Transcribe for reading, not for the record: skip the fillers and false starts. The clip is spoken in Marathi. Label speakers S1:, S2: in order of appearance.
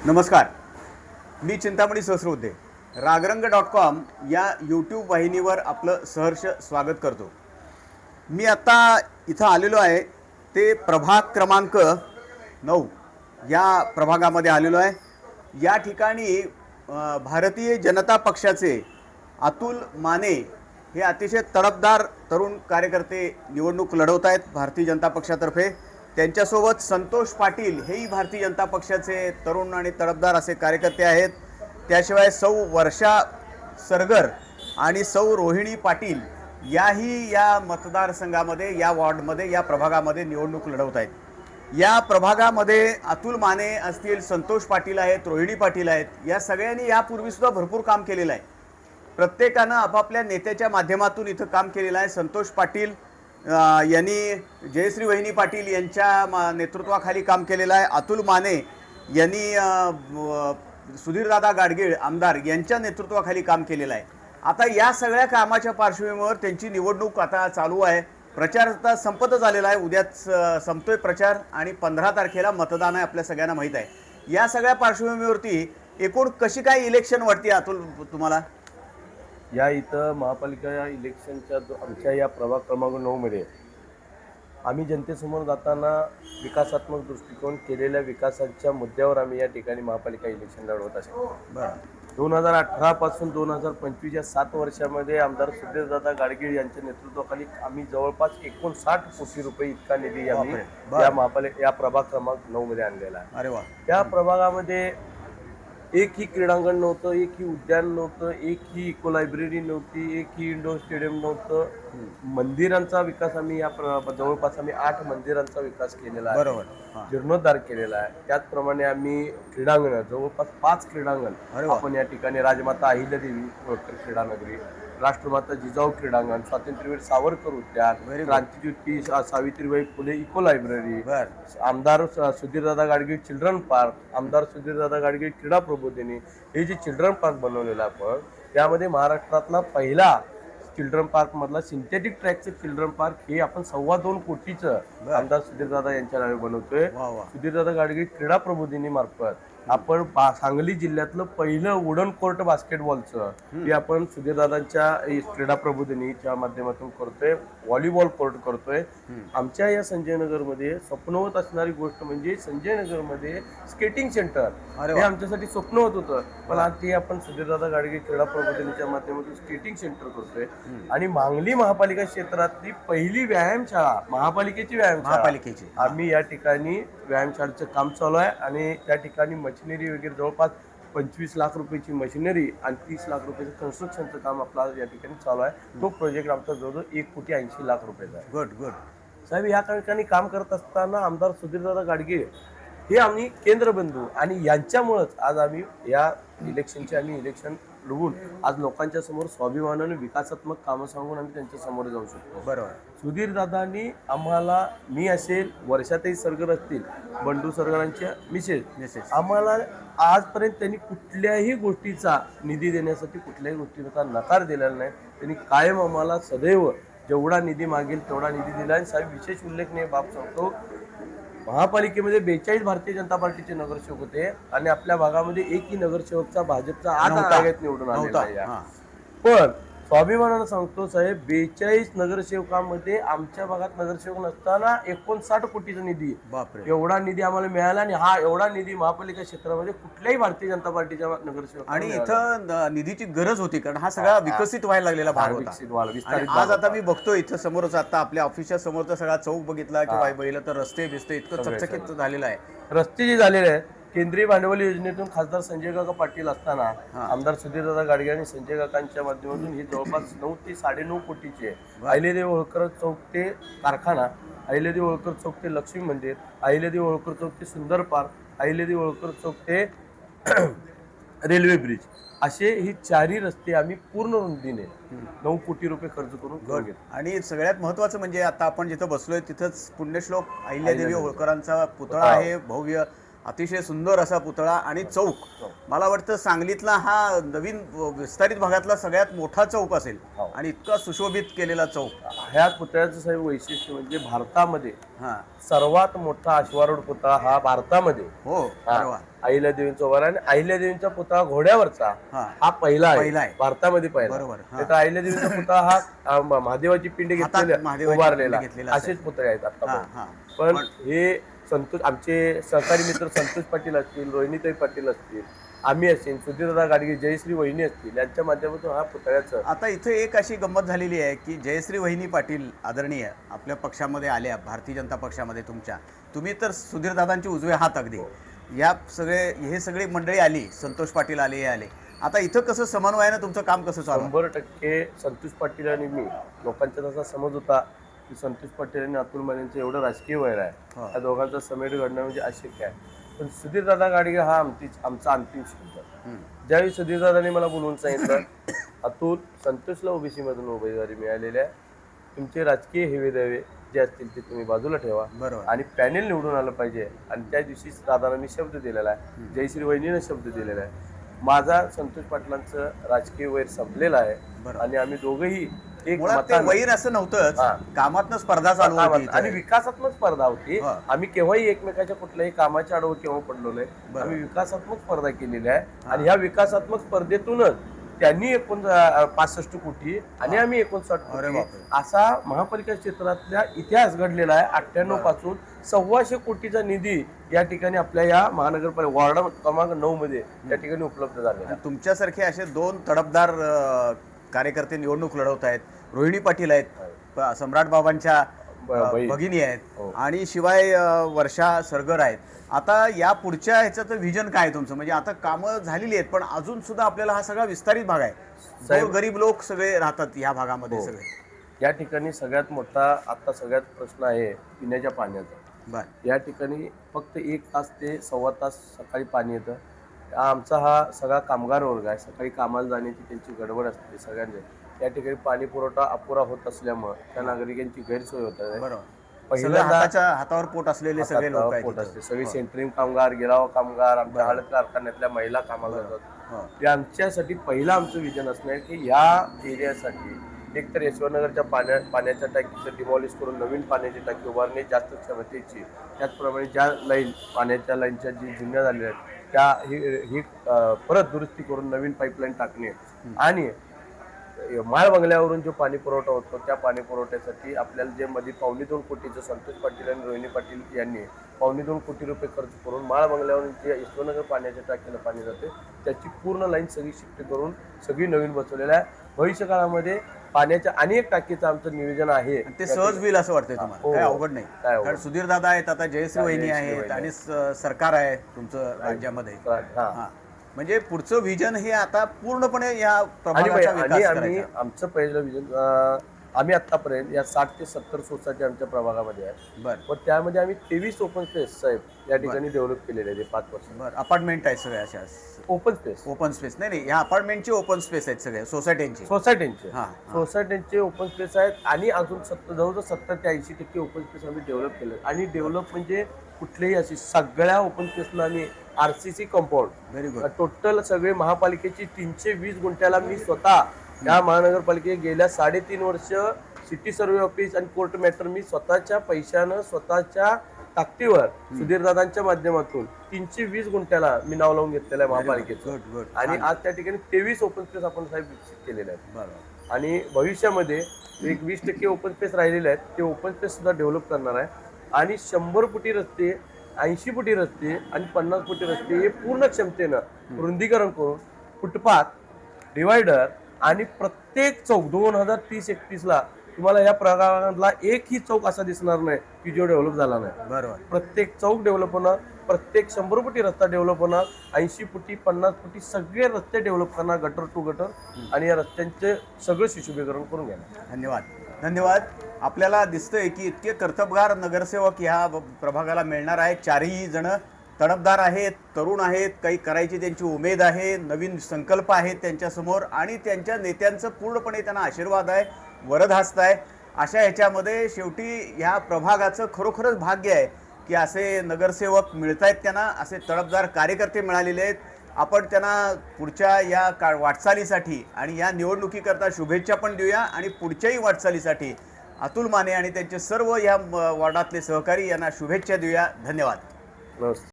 S1: नमस्कार, मी चिंतामणी सहस्रबुद्धे. रागरंग.com या यूट्यूब वाहिनीवर आपलं सहर्ष स्वागत करतो. मी आता इथं आलेलो आहे ते प्रभाग क्रमांक 9 या प्रभागामध्ये आलेलो आहे. या ठिकाणी भारतीय जनता पक्षाचे अतुल माने हे अतिशय तडफदार तरुण कार्यकर्ते निवडणूक लढवत आहेत भारतीय जनता पक्षातर्फे. त्यांच्यासोबत संतोष पाटील हेही भारतीय जनता पक्षाचे तरुण आणि तडफदार असे कार्यकर्ते आहेत. त्याशिवाय सौ वर्षा सरगर आणि सौ रोहिणी पाटील याही या मतदारसंघामध्ये, या वॉर्डमध्ये, या प्रभागामध्ये निवडणूक लढवत आहेत. या प्रभागामध्ये अतुल माने असतील, संतोष पाटील आहेत, रोहिणी पाटील आहेत. या सगळ्यांनी यापूर्वीसुद्धा भरपूर काम केलेलं आहे. प्रत्येकानं आपापल्या नेत्याच्या माध्यमातून इथं काम केलेलं आहे. संतोष पाटील यांनी जयश्री वहिनी पाटील यांच्या नेतृत्वाखाली काम केलेलं आहे. अतुल माने यांनी सुधीरदादा गाडगीळ आमदार यांच्या नेतृत्वाखाली काम केलेलं आहे. आता या सगळ्या कामाच्या पार्श्वभूमीवर त्यांची निवडणूक आता चालू आहे. प्रचार आता संपत झालेला आहे. उद्याच संपतोय प्रचार आणि 15 तारखेला मतदान आहे, आपल्या सगळ्यांना माहीत आहे. या सगळ्या पार्श्वभूमीवरती एकूण कशी काय इलेक्शन वाटते अतुल तुम्हाला?
S2: या इथं महापालिका इलेक्शनच्या आमच्या या प्रभाग क्रमांक 9 मध्ये आम्ही जनतेसमोर जाताना विकासात्मक दृष्टिकोन केलेल्या विकासाच्या मुद्द्यावर आम्ही या ठिकाणी महापालिका इलेक्शन लढवत असतो. 2018 पासून 2025 या 7 वर्षामध्ये आमदार सुधीरदादा गाडगीळ यांच्या नेतृत्वाखाली आम्ही जवळपास 59 कोटी रुपये इतका निधी आम्ही या महापालिका या प्रभाग क्रमांक 9 मध्ये आणलेला आहे.
S1: अरे वा.
S2: त्या प्रभागामध्ये एकही क्रीडांगण नव्हतं, एकही उद्यान नव्हतं, एकही इको लायब्ररी नव्हती, एकही इंडोर स्टेडियम नव्हतं. मंदिरांचा विकास आम्ही या जवळपास आम्ही 8 मंदिरांचा विकास केलेला आहे.
S1: बरोबर.
S2: जीर्णोद्धार केलेला आहे. त्याचप्रमाणे आम्ही क्रीडांगण जवळपास 5 क्रीडांगण आपण या ठिकाणी राजमाता अहिल्यादेवी होळकर क्रीडानगरी, राष्ट्रमाता जिजाऊ क्रीडांगण, स्वातंत्र्यवीर सावरकर उद्यान, क्रांतिज्योती सावित्रीबाई फुले इको लायब्ररी, आमदार सुधीरदादा गाडगीळ चिल्ड्रन पार्क, आमदार सुधीरदादा गाडगीळ क्रीडा प्रबोधिनी, हे जे चिल्ड्रन पार्क बनवलेलं आपण त्यामध्ये महाराष्ट्रातला पहिला चिल्ड्रन पार्क मधला सिंथेटिक ट्रॅकचं चिल्ड्रन पार्क हे आपण 2.25 कोटीचं आमदार सुधीरदादा यांच्या नावे बनवतोय. सुधीरदादा गाडगीळ क्रीडा प्रबोधिनी मार्फत आपण सांगली जिल्ह्यातलं पहिलं वुडन कोर्ट बास्केटबॉलचं हे आपण सुधीरदादांच्या क्रीडा प्रबोधिनीच्या माध्यमातून करतोय. व्हॉलीबॉल कोर्ट करतोय. आमच्या या संजयनगरमध्ये स्वप्नवत असणारी गोष्ट म्हणजे संजयनगरमध्ये स्केटिंग सेंटर हे आमच्यासाठी स्वप्नवत होतं, पण आज ते आपण सुधीरदादा गाडगीळ क्रीडा प्रबोधिनीच्या माध्यमातून स्केटिंग सेंटर करतोय. आणि मांगली महापालिका क्षेत्रातली पहिली व्यायामशाळा, महापालिकेची व्यायामशाळा आम्ही या ठिकाणी व्यायामशाळेचं काम चालू आहे. आणि त्या ठिकाणी मशिनरी वगैरे जवळपास 25 लाख रुपयाची मशिनरी आणि 30 लाख रुपयाचं कन्स्ट्रक्शनचं काम आपलं या ठिकाणी चालू आहे. तो प्रोजेक्ट आमचा जवळजवळ 1,80,00,000 रुपयाचा आहे.
S1: गुड.
S2: साहेब, या ठिकाणी काम करत असताना आमदार सुधीरदादा गाडगीळ हे आम्ही केंद्रबिंदू आणि यांच्यामुळेच आज आम्ही या इलेक्शनचे इलेक्शन लढवून आज लोकांच्या समोर स्वाभिमानाने विकासात्मक कामं सांगून आम्ही त्यांच्या समोर जाऊ शकतो.
S1: बरोबर.
S2: सुधीरदादांनी आम्हाला, मी असेल, वर्षातही सरगर असतील, बंडू सरगरांच्या मिसेस, आम्हाला आजपर्यंत त्यांनी कुठल्याही गोष्टीचा निधी देण्यासाठी कुठल्याही गोष्टीचा नकार दिलेला नाही. त्यांनी कायम आम्हाला सदैव जेवढा निधी मागेल तेवढा निधी दिला. आणि साहेब, विशेष उल्लेखनीय बाब सांगतो, महापालिकेमध्ये 42 भारतीय जनता पार्टीचे नगरसेवक होते आणि आपल्या भागामध्ये एकही नगरसेवकचा भाजपचा 8 आघाडीत निवडून आलेला आहे. पण स्वाभिमानानं सांगतो साहेब, 42 नगरसेवकांमध्ये आमच्या भागात नगरसेवक नसताना 59 कोटीचा निधी, एवढा निधी आम्हाला मिळाला. आणि हा एवढा निधी महापालिका क्षेत्रामध्ये कुठल्याही भारतीय जनता पार्टीच्या नगरसेवक,
S1: आणि इथं निधीची गरज होती कारण हा सगळा विकसित व्हायला लागलेला भाग होता. आज आता मी बघतो इथं समोरच, आता आपल्या ऑफिसच्या समोरचा सगळा चौक बघितला किंवा बघितलं तर रस्ते बिस्ते इतकं चकचकीत झालेलं आहे.
S2: रस्ते जे झालेले आहेत, केंद्रीय भांडवल योजनेतून खासदार संजय काका पाटील असताना आमदार सुधीरदादा गाडगीळ आणि संजय काकांच्या माध्यमातून हे जवळपास 9 ते 9.5 कोटीचे अहिल्यादेवी होळकर चौक ते कारखाना, अहिल्यादेवी होळकर चौक ते लक्ष्मी मंदिर, अहिल्यादेवी होळकर चौक ते सुंदर पार्क, अहिल्यादेवी होळकर चौक ते रेल्वे ब्रिज, असे ही 4ही रस्ते आम्ही पूर्ण रुंदीने 9 कोटी रुपये खर्च करून.
S1: आणि सगळ्यात महत्वाचं म्हणजे आता आपण जिथं बसलोय तिथंच पुण्यश्लोक अहिल्यादेवी होळकरांचा पुतळा आहे, भव्य. अतिशय सुंदर असा पुतळा आणि चौक. मला वाटतं सांगलीतला हा नवीन विस्तारित भागातला सगळ्यात मोठा चौक असेल आणि इतका सुशोभित केलेला चौक.
S2: ह्या पुतळ्याचं साहेब वैशिष्ट्य म्हणजे भारतामध्ये
S1: हा
S2: सर्वात मोठा अश्वारूढ पुतळा हा भारतामध्ये.
S1: हो अरे वा.
S2: अहिल्यादेवींचा उभा आणि अहिल्यादेवींचा पुतळा घोड्यावरचा हा पहिला आहे भारतामध्ये पहिला.
S1: बरोबर.
S2: तर अहिल्यादेवींचा पुतळा हा महादेवाची पिंड घेतलेली उभारलेला असेच पुतळे आहेत आता. पण हे संतोष आमचे सहकारी मित्र संतोष पाटील असतील, रोहिणीताई पाटील असतील, आम्ही असेल, सुधीरदादा गाडगे, जयश्री वहिनी असतील, यांच्या माध्यमातून हा पुतळ्याचं.
S1: आता इथे एक अशी गंमत झालेली आहे की जयश्री वहिनी पाटील आदरणीय आपल्या पक्षामध्ये आल्या, भारतीय जनता पक्षामध्ये तुमच्या. तुम्ही तर सुधीरदादांचे उजवे हात अगदी. या हे सगळी मंडळी आली, संतोष पाटील आले, हे आले. आता इथं कसं समन्वयानं तुमचं काम कसं चालू?
S2: 100% संतोष पाटील आणि मी, लोकांचा तसा समज होता की संतोष पाटील आणि अतुल मानेंचं एवढं राजकीय वैर आहे, त्या दोघांचा समेट घडणं म्हणजे अशक्य आहे. पण सुधीरदादा गाडगे हा आमचा अंतिम शब्द. ज्यावेळी सुधीरदादांनी मला बोलवून सांगितलं, अतुल, संतोषला ओबीसी मधून उमेदवारी मिळालेली आहे, तुमचे राजकीय हेवे देवे जे असतील ते तुम्ही बाजूला ठेवा आणि पॅनेल निवडून आलं पाहिजे. आणि त्या दिवशी दादांना मी शब्द दिलेला आहे, जयश्री वहिनीने शब्द दिलेला आहे. माझा संतोष पाटलांचं राजकीय वैर संपलेलं आहे आणि आम्ही दोघंही एक
S1: वैर असं नव्हतं, कामातनं स्पर्धा चालू होती
S2: आणि विकासात्मक स्पर्धा होती. आम्ही केव्हाही एकमेकाच्या कुठल्याही कामाच्या आडवं केव्हा पडलो नाही. आम्ही विकासात्मक स्पर्धा केलेली आहे आणि ह्या विकासात्मक स्पर्धेतूनच त्यांनी 65 कोटी आणि आम्ही 59 कोटी असा महापालिका क्षेत्रातल्या इतिहास घडलेला आहे. 98 पासून 125 कोटीचा निधी या ठिकाणी आपल्या या महानगरपालिका वॉर्ड क्रमांक 9 मध्ये या ठिकाणी उपलब्ध झालेला.
S1: तुमच्यासारखे असे 2 तडफदार कार्यकर्ते निवडणूक लढवत आहेत. रोहिणी पाटील आहेत, सम्राट बाबांच्या भगिनी आहेत आणि शिवाय वर्षा सरगर आहेत. आता या पुढच्या ह्याचं विजन काय तुमचं? म्हणजे आता कामं झालेली आहेत पण अजून सुद्धा आपल्याला हा सगळा विस्तारित भाग आहे, गरीब लोक सगळे राहतात या भागामध्ये सगळे.
S2: या ठिकाणी सगळ्यात मोठा आता सगळ्यात प्रश्न आहे पिण्याच्या पाण्याचा. या ठिकाणी फक्त 1 तास ते 1.25 तास सकाळी पाणी येतं. आमचा हा सगळा कामगार वर्ग आहे, सकाळी कामाला जाण्याची त्यांची गडबड असते सगळ्यांची. या ठिकाणी पाणी पुरवठा अपुरा होत असल्यामुळे त्या नागरिकांची गैरसोय होत आहे.
S1: पहिल्यांदा हातावर पोट असलेले सगळे लोक आहेत,
S2: सगळे सेंटरिंग कामगार, गिराव कामगार, आमच्या हळद कारखान्यातल्या महिला कामाला जातात. यांच्यासाठी पहिलं आमचं विजन असणार की या एरियासाठी एकतर यशवंतनगरच्या पाण्याच्या टाकीचं डिमॉलिश करून नवीन पाण्याची टाकी उभारणे जास्त क्षमतेची, त्याचप्रमाणे ज्या लाईन पाण्याच्या लाईनच्या जी जुन्या झालेल्या आहेत त्या ही परत दुरुस्ती करून नवीन पाईपलाईन टाकणे आणि माळ बंगल्यावरून जो पाणी पुरवठा होतो त्या पाणी पुरवठ्यासाठी आपल्याला जे मध्ये 2.25 कोटीचं संतोष पाटील आणि रोहिणी पाटील यांनी 2.25 कोटी रुपये खर्च करून माळ बंगल्यावरून जे यशवंतनगर पाण्याच्या टाकीला पाणी जाते त्याची पूर्ण लाईन सगळी शिफ्ट करून सगळी नवीन बसवलेलं आहे. भविष्य काळामध्ये पाण्याच्या अनेक टाकीचं आमचं नियोजन आहे.
S1: ते सहज होईल असं वाटतंय तुम्हाला? काय अवघड नाही, कारण सुधीर दादा आहेत, आता जयश्री वहिनी आहेत आणि सरकार आहे तुमचं राज्यामध्ये. म्हणजे पुढचं विजन हे आता पूर्णपणे या प्रभागाचा विकास करायचा.
S2: आमचं पहिलं विजन आम्ही आतापर्यंत या 60 ते 70 सोसायटी आमच्या प्रभागामध्ये आहेत. पण त्यामध्ये आम्ही 23 ओपन स्पेस साहेब या ठिकाणी डेव्हलप केलेले आहे 5 वर्ष.
S1: अपार्टमेंट आहेत सगळ्या अशा
S2: ओपन स्पेस
S1: नाही या अपार्टमेंटचे ओपन स्पेस आहेत सगळे सोसायट्यांचे
S2: ओपन स्पेस आहेत आणि अजून जवळजवळ 70 ते 80% ओपन स्पेस आम्ही डेव्हलप केलं. आणि डेव्हलप म्हणजे कुठलेही अशी सगळ्या ओपन स्पेसला आम्ही RCC compound very good total सगळे महापालिकेची 320 गुंठ्याला मी स्वतः या महानगरपालिकेत गेल्या 3.5 वर्ष सिटी सर्व्हे ऑफिस आणि कोर्ट मॅटर मी स्वतःच्या पैशानं स्वतःच्या ताकदीवर सुधीरदादांच्या माध्यमातून 320 गुंठ्याला मी नाव लावून घेतलेलं आहे महापालिकेचं. आणि आज त्या ठिकाणी 23 ओपन स्पेस आपण साहेब विकसित केलेले आहेत आणि भविष्यामध्ये 20% ओपन स्पेस राहिलेले आहेत ते ओपन स्पेस सुद्धा डेव्हलप करणार आहे. आणि 100 फुटी रस्ते, 80 फुटी रस्ते आणि 50 फुटी रस्ते हे पूर्ण क्षमतेनं रुंदीकरण करून फुटपाथ, डिवायडर आणि प्रत्येक चौक 2030-31 ला तुम्हाला या प्रभागातला एकही चौक असा दिसणार नाही की जो डेव्हलप झाला नाही.
S1: बरोबर,
S2: प्रत्येक चौक डेव्हलप होणार, प्रत्येक 100 फुटी रस्ता डेव्हलप होणार, 80 फुटी 50 फुटी सगळे रस्ते डेव्हलप करणार, गटर टू गटर, आणि या रस्त्यांचे सगळं सुशोभीकरण करून घेणार.
S1: धन्यवाद. आपल्याला दिसतंय की इतके कर्तबगार नगरसेवक ह्या प्रभागाला मिळणार आहेत. 4ही जण तडफदार आहेत, तरुण आहेत, काही करायची त्यांची उमेद आहे, नवीन संकल्प आहेत त्यांच्यासमोर आणि त्यांच्या नेत्यांचं पूर्णपणे त्यांना आशीर्वाद आहे, वरदहस्त आहे. अशा ह्याच्यामध्ये शेवटी ह्या प्रभागाचं खरोखरच भाग्य आहे की असे नगरसेवक मिळत आहेत, त्यांना असे तडफदार कार्यकर्ते मिळालेले आहेत. आपण त्यांना पुढच्या या वाटचालीसाठी आणि या निवडणुकीकरता शुभेच्छा पण देऊया आणि पुढच्याही वाटचालीसाठी अतुल माने आणि त्यांचे सर्व या वॉर्डातले सहकारी यांना शुभेच्छा देऊया. धन्यवाद.
S2: नमस्ते.